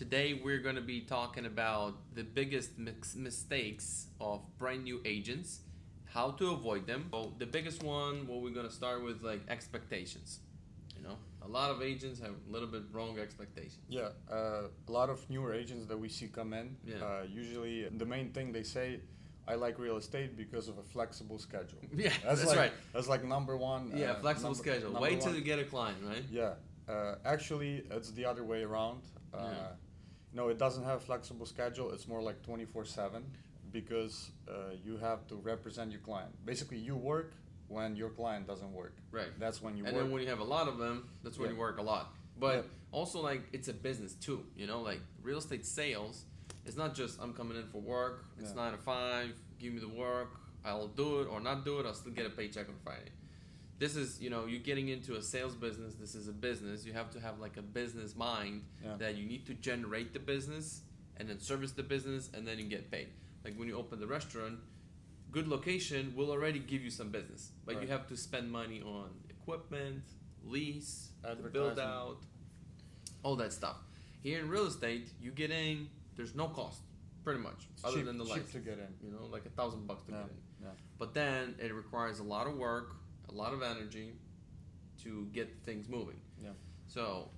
Today we're going to be talking about the biggest mistakes of brand new agents, how to avoid them. So the biggest one, what we're going to start with, like expectations. You know, a lot of agents have a little bit wrong expectations. Yeah, a lot of newer agents that we see come in, Yeah. usually the main thing they say, I like real estate because of a flexible schedule. Yeah, That's that's like, right. That's like number one. Yeah, flexible schedule. Wait till you get a client, right? Yeah, actually, it's the other way around. Yeah. No, it doesn't have a flexible schedule. It's more like 24/7 because you have to represent your client. Basically, you work when your client doesn't work. Right. That's when you And work. then when you have a lot of them, that's when Yeah. you work a lot. But Yeah. also, like, it's a business too. You know, like real estate sales, it's not just I'm coming in for work. It's Yeah. 9 to 5. Give me the work. I'll do it or not do it. I'll still get a paycheck on Friday. This is, you know, you're getting into a sales business. This is a business. You have to have like a business mind Yeah. that you need to generate the business and then service the business and then you get paid. Like when you open the restaurant, good location will already give you some business, but you Right. have to spend money on equipment, lease, the build Advertising. out, all that stuff. Here in real estate, you get in, there's no cost, pretty much, It's other cheap, than the cheap license. to get in. You know, like $1,000 to Yeah. get in. Yeah. But then it requires a lot of work, a lot of energy to get things moving. Yeah. So,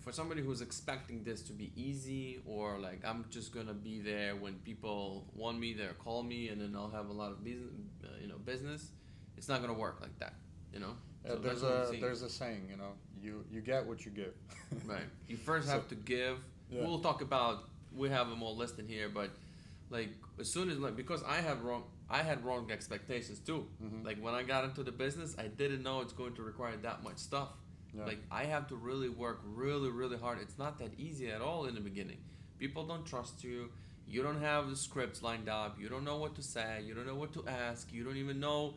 for somebody who's expecting this to be easy, or like I'm just gonna be there when people want me, they'll call me, and then I'll have a lot of business. It's not gonna work like that, you know. Yeah, So that's what I'm seeing. there's a saying, you know, you get what you give. Right. You first have to give. Yeah. We'll talk about. We have them all listed here, but like as soon as like because I had wrong expectations too. Mhm. Like when I got into the business, I didn't know it's going to require that much stuff. Yeah. Like I have to really work really really hard. It's not that easy at all in the beginning. People don't trust you. You don't have the scripts lined up. You don't know what to say. You don't know what to ask. You don't even know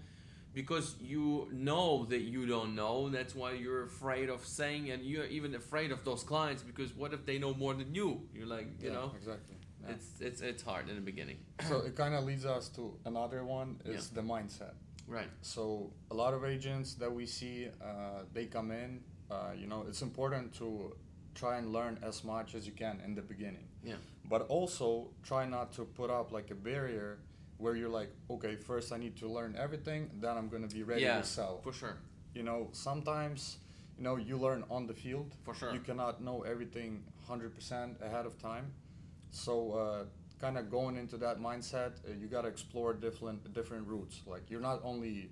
because you know that you don't know. That's why you're afraid of saying, and you're even afraid of those clients because what if they know more than you? You're like, you know, Exactly. Yeah. it's hard in the beginning. So it kind of leads us to another one is Yeah. the mindset. Right. So a lot of agents that we see, they come in. You know, it's important to try and learn as much as you can in the beginning. Yeah. But also try not to put up like a barrier where you're like, okay, first I need to learn everything, then I'm gonna be ready Yeah, to sell. for sure. You know, sometimes, you know, you learn on the field. For sure. You cannot know everything 100% ahead of time. So kind of going into that mindset, you gotta explore different routes. Like you're not only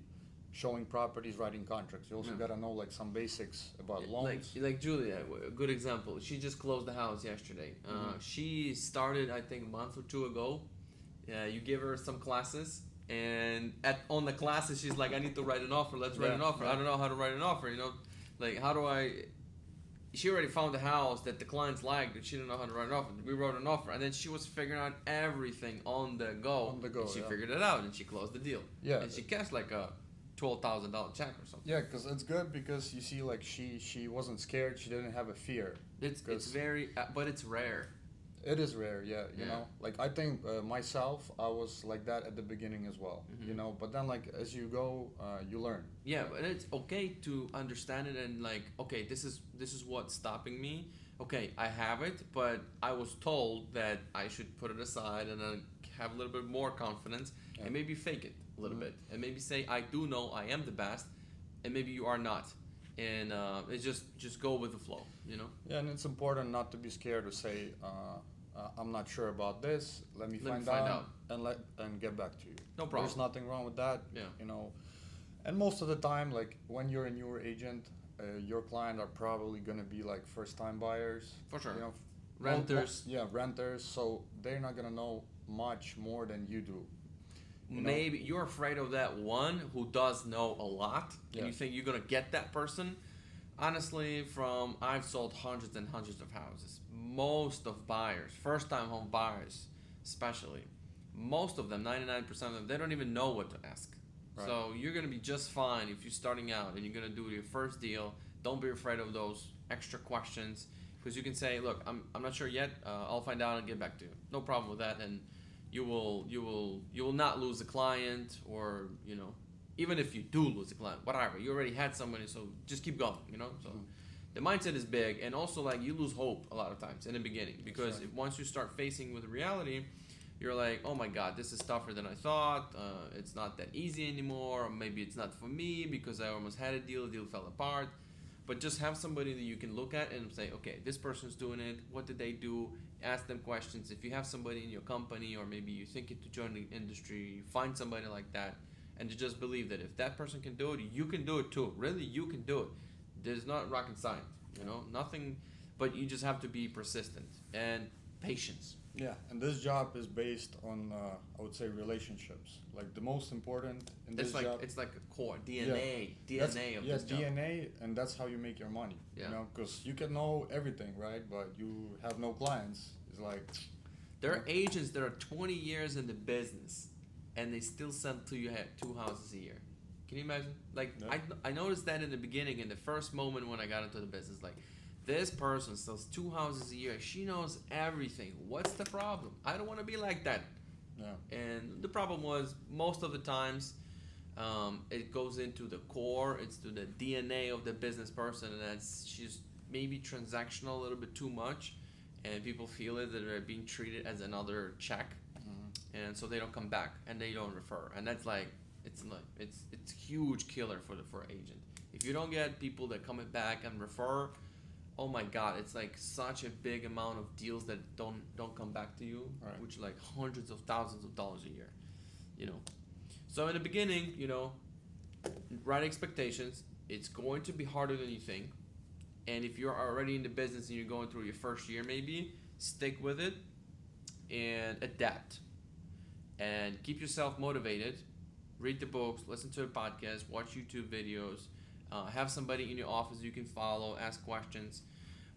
showing properties, writing contracts. You also Yeah. gotta know like some basics about loans. Like Julia, a good example. She just closed the house yesterday. She started, I think, a month or two ago. You give her some classes, and on the classes, she's like, "I need to write an offer. Let's write Yeah, an offer. yeah. I don't know how to write an offer. You know, like how do I?" She already found a house that the clients liked, and she didn't know how to write an offer. We wrote an offer, and then she was figuring out everything on the go. On the go, and she yeah. figured it out, and she closed the deal. Yeah. And she cashed like a $12,000 check or something. Yeah, because it's good because you see like she wasn't scared. She didn't have a fear. It's 'Cause very, but it's rare. It is rare, yeah. You Yeah. know, like I think myself, I was like that at the beginning as well. Mhm. You know, but then like as you go, you learn. Yeah, but it's okay to understand it and like, okay, this is what's stopping me. Okay, I have it, but I was told that I should put it aside and then have a little bit more confidence Yeah. and maybe fake it a little Mhm. bit and maybe say I do know I am the best, and maybe you are not, and it's just go with the flow, you know. Yeah, and it's important not to be scared to say, I'm not sure about this. Let me find out and get back to you. No problem. There's nothing wrong with that. Yeah. You know, and most of the time, like when you're a newer agent, your client are probably gonna be like first time buyers. For sure. You know, Renters. Yeah, renters. So they're not gonna know much more than you do. You know? Maybe you're afraid of that one who does know a lot, Yeah. and you think you're gonna get that person. Honestly, I've sold hundreds and hundreds of houses. Most of buyers, first-time home buyers, especially, most of them, 99% of them, they don't even know what to ask. Right. So you're gonna be just fine if you're starting out and you're gonna do your first deal. Don't be afraid of those extra questions because you can say, "Look, I'm not sure yet. I'll find out and get back to you." No problem with that, and you will not lose a client, or you know, even if you do lose a client, whatever, you already had somebody, so just keep going, you know. So the mindset is big, and also like you lose hope a lot of times in the beginning because That's right. once you start facing with reality, you're like, oh my god, this is tougher than I thought. It's not that easy anymore. Or maybe it's not for me because I almost had a deal. The deal fell apart. But just have somebody that you can look at and say, okay, this person's doing it. What did they do? Ask them questions. If you have somebody in your company, or maybe you're thinking to join the industry, find somebody like that, and to just believe that if that person can do it, you can do it too. Really, you can do it. There's not rocket science, nothing, but you just have to be persistent and patience. Yeah, and this job is based on, I would say, relationships. Like the most important in this job. It's like a core DNA of yeah, this job. DNA, and that's how you make your money. Yeah. Because you can know everything, right? But you have no clients. It's like There are agents that are 20 years in the business, and they still sell two houses a year. Can you imagine? Like Yeah. I noticed that in the beginning, in the first moment when I got into the business, like this person sells 2 houses a year. She knows everything. What's the problem? I don't want to be like that. Yeah. And the problem was most of the times, it goes into the core. It's to the DNA of the business person, and she's maybe transactional a little bit too much, and people feel it that they're being treated as another check, and so they don't come back and they don't refer, and that's like it's huge killer for an agent. If you don't get people that coming back and refer, oh my god, it's like such a big amount of deals that don't come back to you, Right. which like hundreds of thousands of dollars a year, So in the beginning, right expectations. It's going to be harder than you think, and if you're already in the business and you're going through your first year, maybe stick with it and adapt, and keep yourself motivated. Read the books, listen to the podcast, watch YouTube videos. Have somebody in your office you can follow, ask questions.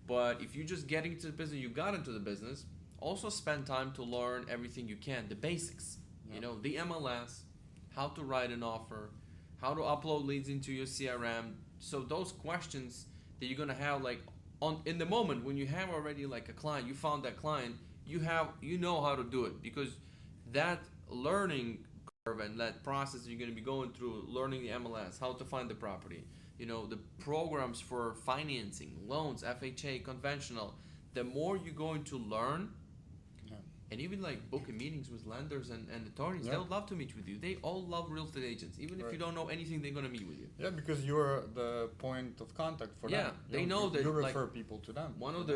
But if you're just getting into the business, you got into the business, also spend time to learn everything you can, the basics. Yeah. The MLS, how to write an offer, how to upload leads into your CRM. So those questions that you're gonna have like in the moment when you have already like a client, you found that client, you know how to do it, because that learning curve and that process you're going to be going through, learning the MLS, how to find the property, the programs for financing, loans, FHA, conventional. The more you're going to learn, Yeah. and even like booking meetings with lenders and attorneys, Yeah. they'll love to meet with you. They all love real estate agents. Even if Right. you don't know anything, they're going to meet with you. Yeah, because you're the point of contact for Yeah, them. they know that, you like, refer people to them. One of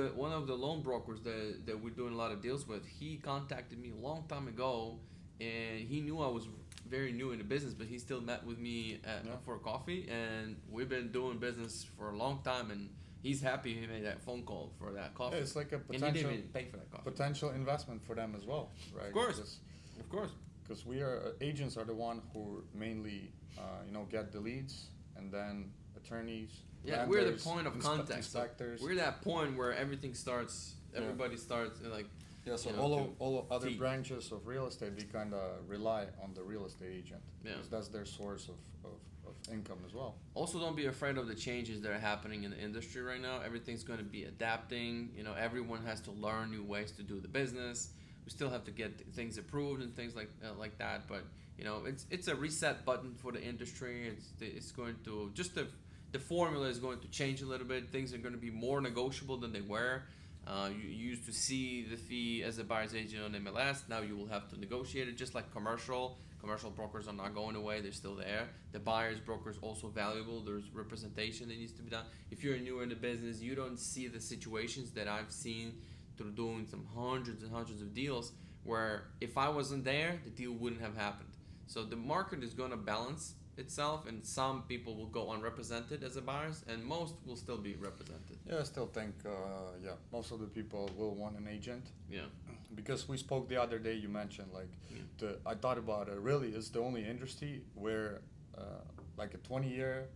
the loan brokers that we're doing a lot of deals with, he contacted me a long time ago, and he knew I was very new in the business, but he still met with me for coffee, and we've been doing business for a long time, and he's happy he made that phone call for that coffee. Yeah, it's like a and he didn't potential even pay for that coffee. potential investment for them as well, right? Of course. Of course. Because we are agents are the one who mainly get the leads, and then attorneys. Yeah, we're the lenders, point of contact. So inspectors. we're that point where everything starts. Yeah. Everybody starts like. Yeah, so to all other feed. branches of real estate, they kind of rely on the real estate agent. Yeah. Because that's their source of income as well. Also, don't be afraid of the changes that are happening in the industry right now. Everything's going to be adapting. Everyone has to learn new ways to do the business. We still have to get things approved and things like that. But it's a reset button for the industry. It's going to just the formula is going to change a little bit. Things are going to be more negotiable than they were. You used to see the fee as a buyer's agent on MLS. Now you will have to negotiate it, just like commercial. Commercial brokers are not going away. They're still there. The buyer's broker is also valuable. There's representation that needs to be done. If you're newer in the business, you don't see the situations that I've seen through doing some hundreds and hundreds of deals where if I wasn't there, the deal wouldn't have happened. So the market is going to balance itself, and some people will go unrepresented as a buyers, and most will still be represented. Yeah, I still think, most of the people will want an agent. Yeah. Because we spoke the other day, you mentioned I thought about it. Really, it's the only industry where like a 20-year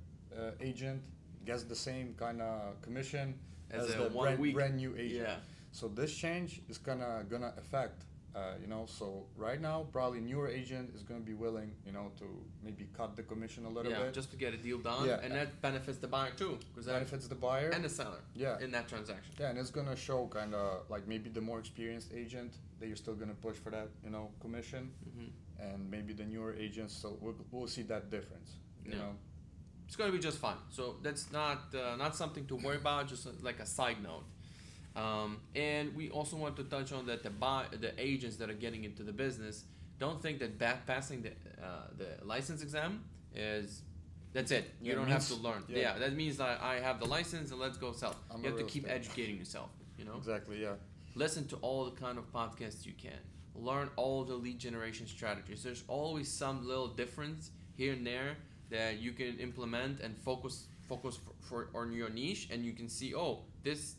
agent gets the same kind of commission as the brand new agent. Yeah. So this change is gonna affect. So right now, probably newer agent is gonna be willing, to maybe cut the commission a little bit. Just to get a deal done, Yeah. and that benefits the buyer too, because Benefits the buyer and the seller. Yeah. In that transaction. Yeah, and it's gonna show kind of like maybe the more experienced agent that you're still gonna push for that, commission, Mm-hmm. and maybe the newer agents. So we'll see that difference. You Yeah. know. it's gonna be just fine. So that's not something to worry about. Just like a side note. And we also want to touch on that the agents that are getting into the business don't think that passing the license exam is that's it. You don't have to learn. Yeah, that means that I have the license and let's go sell. You have to keep educating yourself. You know. Exactly. Yeah. Listen to all the kind of podcasts you can. Learn all the lead generation strategies. There's always some little difference here and there that you can implement and focus for on your niche, and you can see, oh, this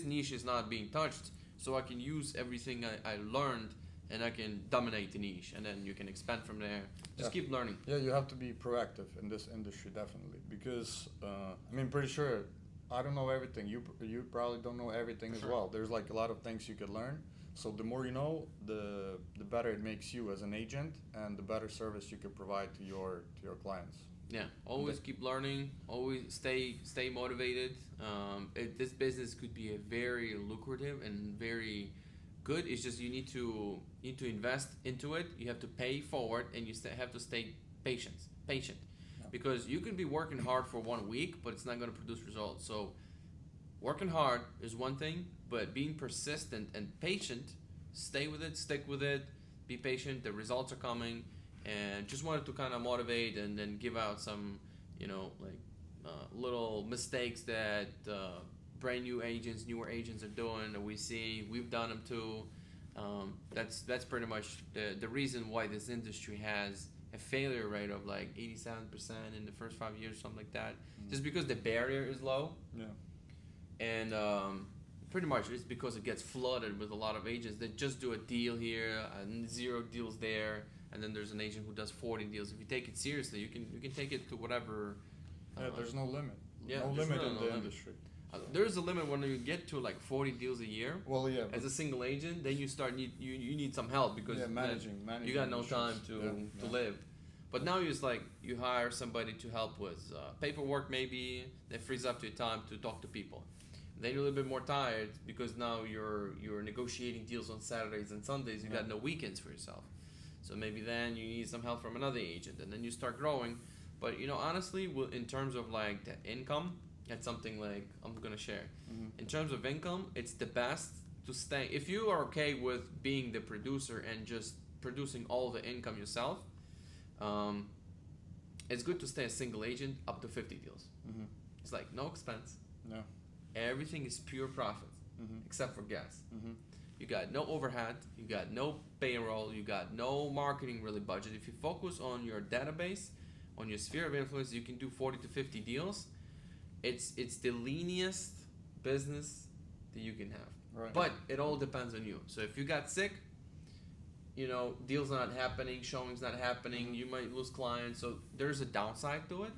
niche is not being touched, so I can use everything I learned and I can dominate the niche, and then you can expand from there. Just keep learning. Yeah, you have to be proactive in this industry, definitely, because I mean, pretty sure I don't know everything. You probably don't know everything as well. There's like a lot of things you could learn. So the more you know, the better it makes you as an agent, and the better service you can provide to your clients. Yeah, always keep learning. Always stay motivated. This business could be a very lucrative and very good. It's just you need to invest into it. You have to pay forward, and you have to stay patient. Yeah. Because you can be working hard for 1 week, but it's not going to produce results. So working hard is one thing, but being persistent and patient, stay with it, stick with it, be patient. The results are coming. And just wanted to kind of motivate and then give out some, little mistakes that brand new agents, newer agents are doing that we see. We've done them too. That's pretty much the reason why this industry has a failure rate of like 87% in the first 5 years, something like that. Just because the barrier is low. Yeah. And pretty much it's because it gets flooded with a lot of agents that just do a deal here and 0 deals there. And then there's an agent who does 40 deals. If you take it seriously, you can take it to whatever. There's no limit. Yeah, no limit in the industry. There's a limit when you get to like 40 deals a year. Well, yeah. As a single agent, then you you need some help because managing you got no time to live. But now you hire somebody to help with paperwork maybe. That frees up your time to talk to people. Then you're a little bit more tired because now you're negotiating deals on Saturdays and Sundays. You got no weekends for yourself. So maybe then you need some help from another agent, and then you start growing. But honestly, in terms of like the income, that's something like I'm gonna share. Mm-hmm. In terms of income, it's the best to stay. If you are okay with being the producer and just producing all the income yourself, it's good to stay a single agent up to 50 deals. Mm-hmm. It's like no expense. No. Everything is pure profit, except for gas. Mm-hmm. You got no overhead, you got no payroll, you got no marketing really budget. If you focus on your database, on your sphere of influence, you can do 40 to 50 deals. It's the leanest business that you can have. Right. But it all depends on you. So if you got sick, deals not happening, showings not happening, you might lose clients. So there's a downside to it.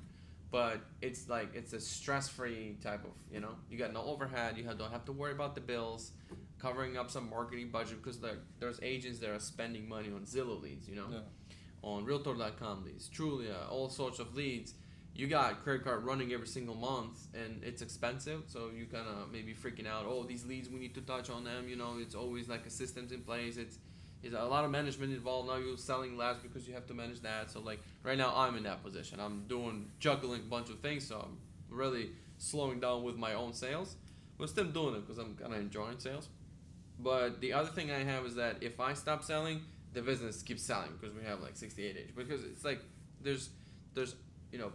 But it's a stress-free type of, you got no overhead, you don't have to worry about the bills, covering up some marketing budget because there's agents that are spending money on Zillow leads, on Realtor.com leads, Trulia, all sorts of leads. You got credit card running every single month and it's expensive, so you kind of maybe freaking out. Oh, these leads, we need to touch on them. It's always like a systems in place. It's a lot of management involved. Now you're selling less because you have to manage that. So like right now I'm in that position. I'm juggling a bunch of things, so I'm really slowing down with my own sales. But still doing it because I'm kind of enjoying sales. But the other thing I have is that if I stop selling, the business keeps selling because we have like 68 agents. Because it's like there's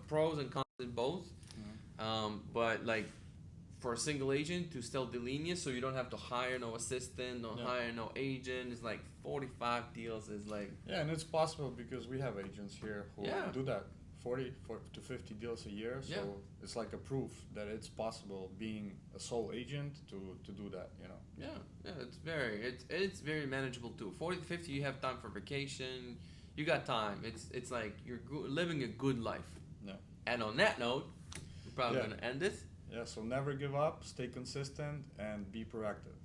pros and cons in both. Mm-hmm. But like for a single agent to still delineate, so you don't have to hire no assistant, don't hire no agent. It's like 45 deals is like. Yeah, and it's possible because we have agents here who do that. 40 to 50 deals a year, so it's like a proof that it's possible being a sole agent to do that, Yeah, it's very manageable too. 40 to 50, you have time for vacation, you got time. It's like you're living a good life. Yeah. And on that note, we're probably gonna end this. Yeah, so never give up, stay consistent, and be proactive.